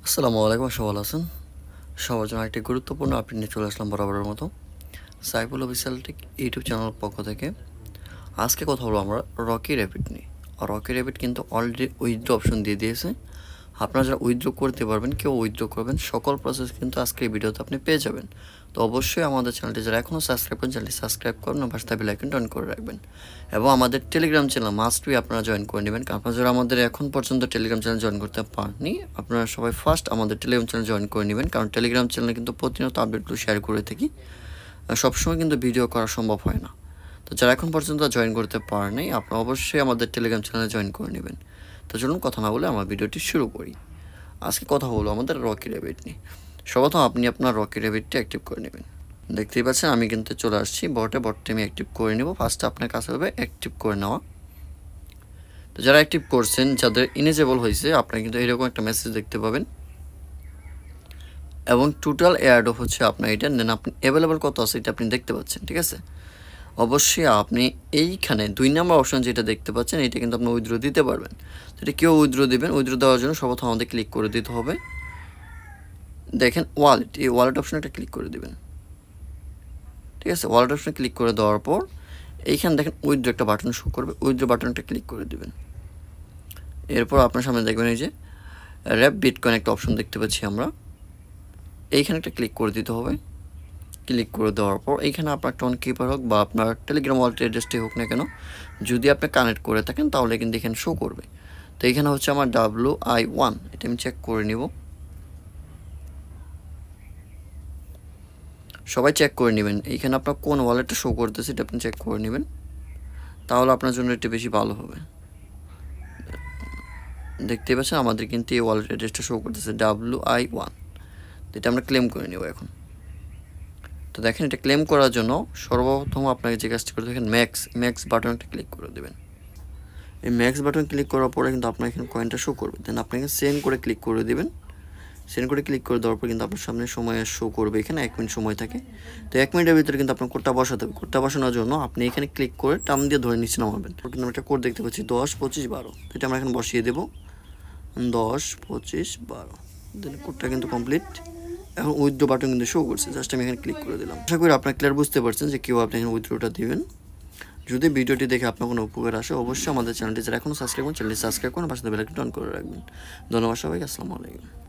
আসসালামু আলাইকুম, সবাই ভালো আছেন? সবার জন্য একটি গুরুত্বপূর্ণ আপডেট নিয়ে চলে আসলাম বরাবরের মতো সাইফুল অফিসিয়াল টেক ইউটিউব চ্যানেলের পক্ষ থেকে। আজকে কথা বলবো আমরা রকি র্যাপিড নিয়ে। আর রকি র্যাপিড কিন্তু অলরেডি উইথড্র অপশন দিয়ে দিয়েছে। আপনারা যারা উইথড্র করতে পারবেন, কেউ উইথড্র করবেন, সকল প্রসেস কিন্তু আজকের ভিডিওতে আপনি পেয়ে যাবেন। তো অবশ্যই আমাদের চ্যানেলটি যারা এখনও সাবস্ক্রাইব করেন, চ্যানেলটি সাবস্ক্রাইব করুন, পাশে বেল আইকনটি অন করে রাখবেন। এবং আমাদের টেলিগ্রাম চ্যানেল মাস্ট বি আপনারা জয়েন করে নেবেন। আপনারা যারা আমাদের এখন পর্যন্ত টেলিগ্রাম চ্যানেল জয়েন করতে পারেননি, আপনারা সবাই ফার্স্ট আমাদের টেলিগ্রাম চ্যানেল জয়েন করে নেবেন, কারণ টেলিগ্রাম চ্যানেলে কিন্তু প্রতিনিয়ত আপডেটগুলো শেয়ার করে থাকি। সবসময় কিন্তু ভিডিও করা সম্ভব হয় না। তো যারা এখন পর্যন্ত জয়েন করতে পারেনি, আপনারা অবশ্যই আমাদের টেলিগ্রাম চ্যানেলে জয়েন করে নেবেন। তো চলুন কথা না বলে আমার ভিডিওটি শুরু করি। আজকে কথা হলো আমাদের রকি র্যাপিড নিয়ে। সর্বপ্রথম আপনি আপনার রকি র্যাপিডটি অ্যাক্টিভ করে নেবেন। দেখতেই পাচ্ছেন আমি কিন্তু চলে আসছি বটে আমি অ্যাক্টিভ করে নেব। ফার্স্টে আপনার কাছে হবে অ্যাক্টিভ করে নেওয়া। তো যারা অ্যাক্টিভ করছেন, যাদের ইনেজেবল হয়েছে, আপনারা কিন্তু এরকম একটা মেসেজ দেখতে পাবেন এবং টোটাল এয়ারড্রপ হচ্ছে আপনার এটা, দেন আপনি অ্যাভেলেবল কত আছে এটা আপনি দেখতে পাচ্ছেন। ঠিক আছে, অবশ্যই আপনি এইখানে 2 নম্বর অপশন যেটা দেখতে পাচ্ছেন, এটা কিন্তু আপনি উইথড্র দিতে পারবেন। তো এটা কেউ উইথড্র দেবেন, উইথড্র দেওয়ার জন্য সর্বপ্রথম আমাদের ক্লিক করে দিতে হবে। দেখেন ওয়ালেট, এই ওয়ালেট অপশনে একটা ক্লিক করে দেবেন। ঠিক আছে, ওয়ালেট অপশনে ক্লিক করে দেওয়ার পর এইখানে দেখেন উইথড্র একটা বাটন শো করবে, উইথড্র বাটনটা ক্লিক করে দেবেন। এরপর আপনার সামনে দেখবেন এই যে র্যাপ বিটকয়েন একটা অপশন দেখতে পাচ্ছি আমরা, এইখানে একটা ক্লিক করে দিতে হবে। ক্লিক করে দেওয়ার পর এইখানে আপনার টোন কিপার হোক বা আপনার টেলিগ্রাম ওয়ালেট অ্যাড্রেসটি হোক না কেন, যদি আপনি কানেক্ট করে থাকেন তাহলে কিন্তু এখানে শো করবে। তো এইখানে হচ্ছে আমার WI1, এটা আমি চেক করে নিব। সবাই চেক করে নেবেন এইখানে আপনার কোন ওয়ালেটটা শো করতেছে, এটা আপনি চেক করে নেবেন, তাহলে আপনার জন্য একটু বেশি ভালো হবে। দেখতেই পাচ্ছেন আমাদের কিন্তু এই ওয়ালেট অ্যাড্রেসটা শো করতেছে WI1। এটা আমরা ক্লেম করে নেব এখন। তো দেখেন এটা ক্লেম করার জন্য সর্বপ্রথম আপনাকে যে কাজটি করতে দেখেন ম্যাক্স বাটনটা ক্লিক করে দেবেন। এই ম্যাক্স বাটন ক্লিক করার পরে কিন্তু আপনার এখানে কয়েনটা শো করবে, দেন আপনাকে সেন্ড করে ক্লিক করে দেবেন। সেন্ড করে ক্লিক করে দেওয়ার পর কিন্তু আপনার সামনে সময় শো করবে, এখানে 1 মিনিট সময় থাকে। তো 1 মিনিটের ভিতরে কিন্তু আপনার কোডটা বসাতে হবে। কোডটা বসানোর জন্য আপনি এখানে ক্লিক করে টার্ম দিয়ে ধরে নিচে নামাবেন। কিন্তু একটা কোড দেখতে পাচ্ছি 10 25 12, এটা আমরা এখানে বসিয়ে দেবো 10 25 12। দেন কোডটা কিন্তু কমপ্লিট। এখন উইথড্র বাটন কিন্তু শো করছে, জাস্ট আমি এখানে ক্লিক করে দিলাম। আশা করি আপনার ক্লিয়ার বুঝতে পারছেন যে কেউ আপনি এখানে উইথড্রটা দিবেন। যদি ভিডিওটি দেখে আপনার কোনো উপকার আসে, অবশ্যই আমাদের চ্যানেলটি যারা এখনও সাবস্ক্রাইব করেন, চ্যানেলটি সাবস্ক্রাইব করুন, পাশে বেল আইকনটি অন করে রাখবেন। ধন্যবাদ সবাইকে, আসসালামু আলাইকুম।